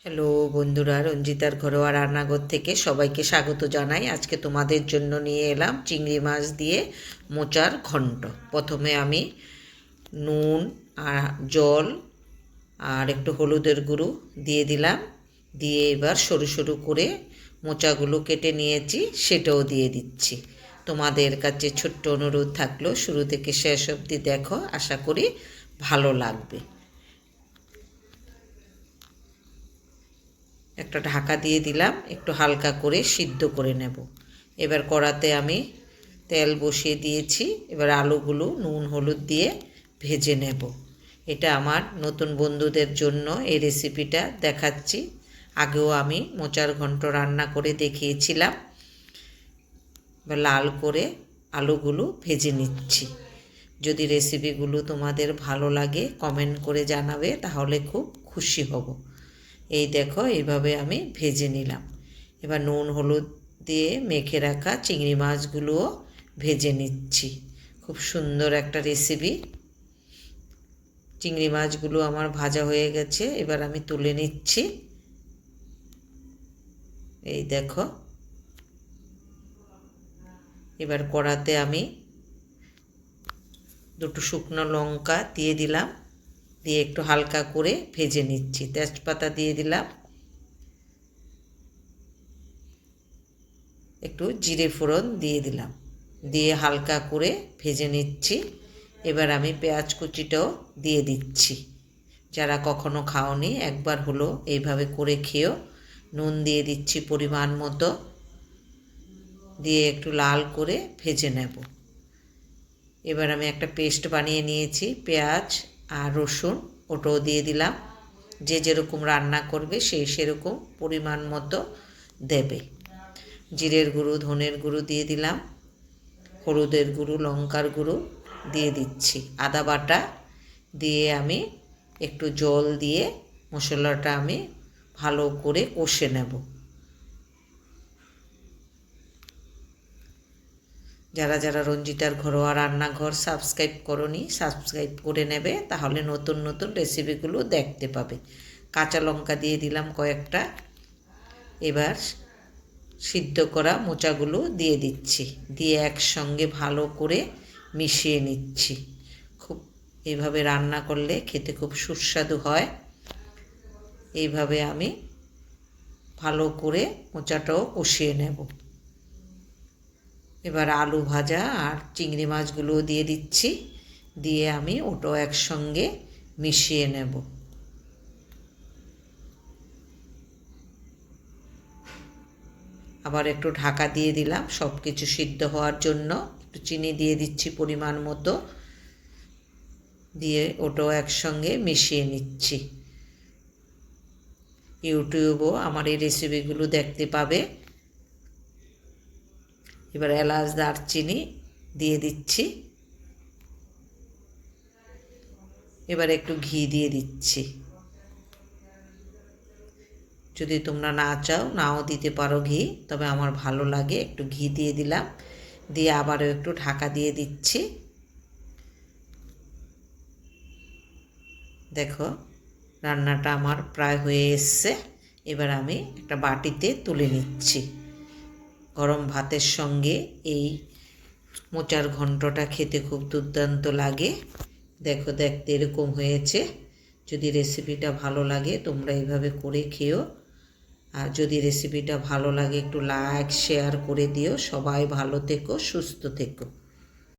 Hello বন্ধুরা, রঞ্জিতার ঘরোয়া রান্নাঘর থেকে সবাইকে স্বাগত জানাই। আজকে তোমাদের জন্য নিয়ে এলাম চিংড়ি মাছ দিয়ে মোচার ঘন্ট। প্রথমে আমি নুন আর জল আর একটু হলুদের গুঁড়ো দিয়ে দিলাম। দিয়ে এবার সরু সরু করে মোচাগুলো কেটে নিয়েছি, সেটাও দিয়ে দিচ্ছি। তোমাদের কাছে ছোট্ট অনুরোধ থাকলো, শুরু থেকে শেষ অবধি দেখো, আশা করি ভালো লাগবে। একটা ঢাকা দিয়ে দিলাম, একটু হালকা করে সিদ্ধ করে নেব। এবার কড়াতে আমি তেল বসিয়ে দিয়েছি। এবার আলুগুলো নুন হলুদ দিয়ে ভেজে নেব। এটা আমার নতুন বন্ধুদের জন্য এই রেসিপিটা দেখাচ্ছি। আগেও আমি মোচার ঘন্ট রান্না করে দেখিয়েছিলাম। এবার লাল করে আলুগুলো ভেজে নিচ্ছি। যদি রেসিপিগুলো তোমাদের ভালো লাগে কমেন্ট করে জানাবে, তাহলে খুব খুশি হব। এই দেখো, এইভাবে আমি ভেজে নিলাম। এবার নুন হলুদ দিয়ে মেখে রাখা চিংড়ি মাছগুলোও ভেজে নিচ্ছি। খুব সুন্দর একটা রেসিপি। চিংড়ি মাছগুলো আমার ভাজা হয়ে গেছে, এবার আমি তুলে নিচ্ছি। এই দেখো, এবার কড়াতে আমি দুটো শুকনো লঙ্কা দিয়ে দিলাম, দিয়ে একটু হালকা করে ভেজে নিচ্ছি। তেজপাতা দিয়ে দিলাম, একটু জিরে ফোড়ন দিয়ে দিলাম, দিয়ে হালকা করে ভেজে নিচ্ছি। এবার আমি পেঁয়াজ কুচিটাও দিয়ে দিচ্ছি। যারা কখনো খাওনি, একবার হলো এইভাবে করে খেও। নুন দিয়ে দিচ্ছি পরিমাণ মতো, দিয়ে একটু লাল করে ভেজে নেব। এবার আমি একটা পেস্ট বানিয়ে নিয়েছি, পেঁয়াজ আর রসুন, ওটাও দিয়ে দিলাম। যে যেরকম রান্না করবে সেই সেরকম পরিমাণ মতো দেবে। জিরের গুঁড়ো, ধনের গুঁড়ো দিয়ে দিলাম, হলুদের গুঁড়ো, লঙ্কার গুঁড়ো দিয়ে দিচ্ছি, আদা বাটা দিয়ে আমি একটু জল দিয়ে মশলাটা আমি ভালো করে কষে নেব। যারা যারা রঞ্জিতার ঘরোয়া রান্নাঘর সাবস্ক্রাইব করোনি, সাবস্ক্রাইব করে নেবে, তাহলে নতুন নতুন রেসিপিগুলো দেখতে পাবে। কাঁচা লঙ্কা দিয়ে দিলাম কয়েকটা। এবার সিদ্ধ করা মোচাগুলো দিয়ে দিচ্ছি, দিয়ে একসঙ্গে ভালো করে মিশিয়ে নিচ্ছি। খুব এইভাবে রান্না করলে খেতে খুব সুস্বাদু হয়। এইভাবে আমি ভালো করে মোচাটাও কষিয়ে নেব। এবার আলু ভাজা আর চিংড়ি মাছগুলোও দিয়ে দিচ্ছি, দিয়ে আমি ওটাও একসঙ্গে মিশিয়ে নেব। আবার একটু ঢাকা দিয়ে দিলাম সব কিছু সিদ্ধ হওয়ার জন্য। একটু চিনি দিয়ে দিচ্ছি পরিমাণ মতো, দিয়ে ওটাও একসঙ্গে মিশিয়ে নিচ্ছি। ইউটিউবেও আমার এই রেসিপিগুলো দেখতে পাবে। এবার এলাচ দারচিনি দিয়ে দিচ্ছি। এবার একটু ঘি দিয়ে দিচ্ছি। যদি তোমরা না চাও নাও দিতে পারো ঘি, তবে আমার ভালো লাগে, একটু ঘি দিয়ে দিলাম। দিয়ে আবারও একটু ঢাকা দিয়ে দিচ্ছি। দেখো, রান্নাটা আমার প্রায় হয়ে এসছে। এবার আমি একটা বাটিতে তুলে নিচ্ছি। গরম ভাতের সঙ্গে এই মোচার ঘন্টটা খেতে খুব দুর্দান্ত লাগে। দেখো, দেখতে এরকম হয়েছে। যদি রেসিপিটা ভালো লাগে তোমরা এইভাবে করে খেও। আর যদি রেসিপিটা ভালো লাগে একটু লাইক শেয়ার করে দিও। সবাই ভালো থেকো, সুস্থ থেকো।